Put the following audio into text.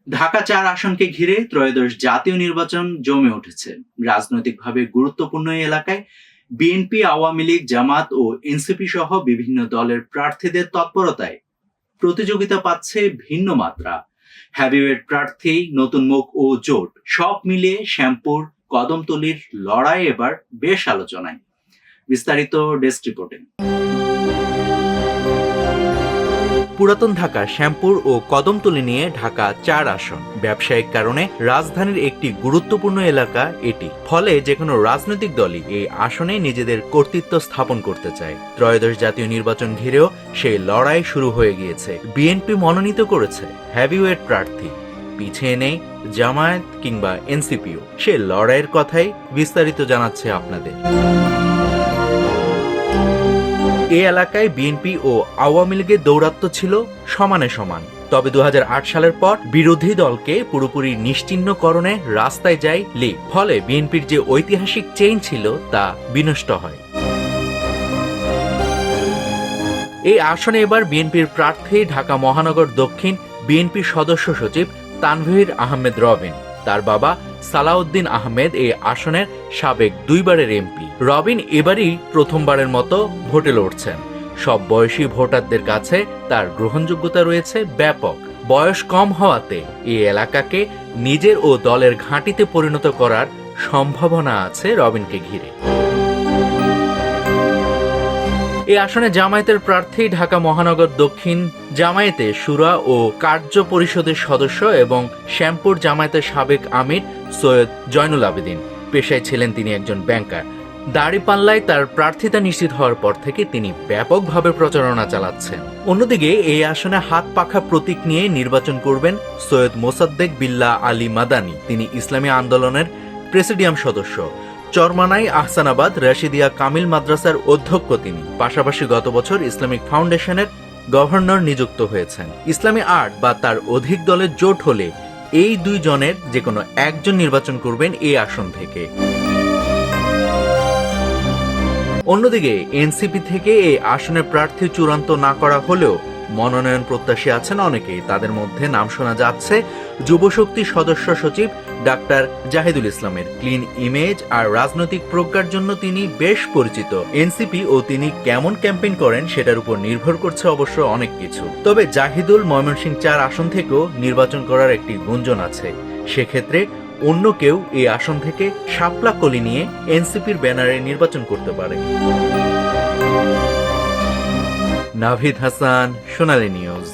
ঢাকা-৪ আসনকে ঘিরে ত্রয়োদশ জাতীয় নির্বাচন জমে উঠেছে। রাজনৈতিকভাবে গুরুত্বপূর্ণ এই এলাকায় বিএনপি, আওয়ামী লীগ, জামাত ও এনসিপি সহ বিভিন্ন দলের প্রার্থীদের তৎপরতায় প্রতিযোগিতা পাচ্ছে ভিন্ন মাত্রা। হেভিওয়েট প্রার্থী, নতুন মুখ ও জোট সব মিলিয়ে শ্যামপুর কদমতলীর লড়াই এবার বেশ আলোচনায়। বিস্তারিত ডেস্ক রিপোর্টে। পুরাতন ঢাকা শ্যামপুর ও কদমতলী নিয়ে ঢাকা-৪ আসন। ব্যবসায়িক কারণে রাজধানীর একটি গুরুত্বপূর্ণ এলাকা এটি। ফলে যে কোনো রাজনৈতিক দলই এই আসনে নিজেদের কর্তৃত্ব স্থাপন করতে চায়। ত্রয়োদশ জাতীয় নির্বাচন ঘিরেও সেই লড়াই শুরু হয়ে গিয়েছে। বিএনপি মনোনীত করেছে হেভিওয়েট প্রার্থী, পিছিয়ে নেই জামায়াত কিংবা এনসিপিও। সে লড়াইয়ের কথাই বিস্তারিত জানাচ্ছে আপনাদের। এই এলাকায় বিএনপি ও আওয়ামী লীগের দৌরাত্ম্য ছিল সমানে সমান। তবে ২০০৮ সালের পর বিরোধী দলকে পুরোপুরি নিশ্চিহ্নকরণে রাস্তায় যায় লীগ। ফলে বিএনপির যে ঐতিহাসিক চেইন ছিল তা বিনষ্ট হয়। এই আসনে এবার বিএনপির প্রার্থী ঢাকা মহানগর দক্ষিণ বিএনপির সদস্য সচিব তানভীর আহমেদ রবিন। তার বাবা সালাউদ্দিন আহমেদ এই আসনের সাবেক 2 বারের এমপি। রবিন এবারই প্রথমবারের মতো ভোটে লড়ছেন। সব বয়সী ভোটারদের কাছে তার গ্রহণযোগ্যতা রয়েছে ব্যাপক। বয়স কম হওয়াতে এই এলাকাকে নিজের ও দলের ঘাঁটিতে পরিণত করার সম্ভাবনা আছে রবিনকে ঘিরে। এই আসনে জামায়াতের প্রার্থী ঢাকা মহানগর দক্ষিণ জামায়াতে শুরা ও কার্য পরিষদের সদস্য এবং শ্যামপুর জামায়াতের সাবেক আমির সৈয়দ জয়নুল আবেদিন। পেশায় ছিলেন তিনি একজন ব্যাংকার। দাঁড়িপাল্লায় তার প্রার্থিতা নিশ্চিত হওয়ার পর থেকে তিনি ব্যাপকভাবে প্রচারণা চালাচ্ছেন। অন্যদিকে এই আসনে হাত পাখা প্রতীক নিয়ে নির্বাচন করবেন সৈয়দ মোসাদ্দেক বিল্লাহ আলী মাদানী। তিনি ইসলামী আন্দোলনের প্রেসিডিয়াম সদস্য। চরমানাই আহসানাবাদ রাশিদিয়া কামিল মাদ্রাসার অধ্যক্ষ তিনি। পাশাপাশি গত বছর ইসলামিক ফাউন্ডেশনের গভর্নর নিযুক্ত হয়েছেন। ইসলামী আর্ট বা তার অধিক দলের জোট হলে এই 2 জনের যে কোনো একজন নির্বাচন করবেন এই আসন থেকে। অন্যদিকে এনসিপি থেকে এই আসনের প্রার্থী চূড়ান্ত না করা হলেও মনোনয়ন প্রত্যাশী আছেন অনেকেই। তাদের মধ্যে নাম শোনা যাচ্ছে যুবশক্তি সদস্য সচিব ডাক্তার জাহিদুল ইসলামের। ক্লিন ইমেজ আর রাজনৈতিক প্রজ্ঞার জন্য তিনি বেশ পরিচিত। এনসিপি ও তিনি কেমন ক্যাম্পেইন করেন সেটার উপর নির্ভর করছে অবশ্য অনেক কিছু। তবে জাহিদুল ময়মনসিংহ 4 আসন থেকেও নির্বাচন করার একটি গুঞ্জন আছে। সেক্ষেত্রে অন্য কেউ এই আসন থেকে শাপলা কলি নিয়ে এনসিপির ব্যানারে নির্বাচন করতে পারে। নাভিদ হাসান, সোনালী নিউজ।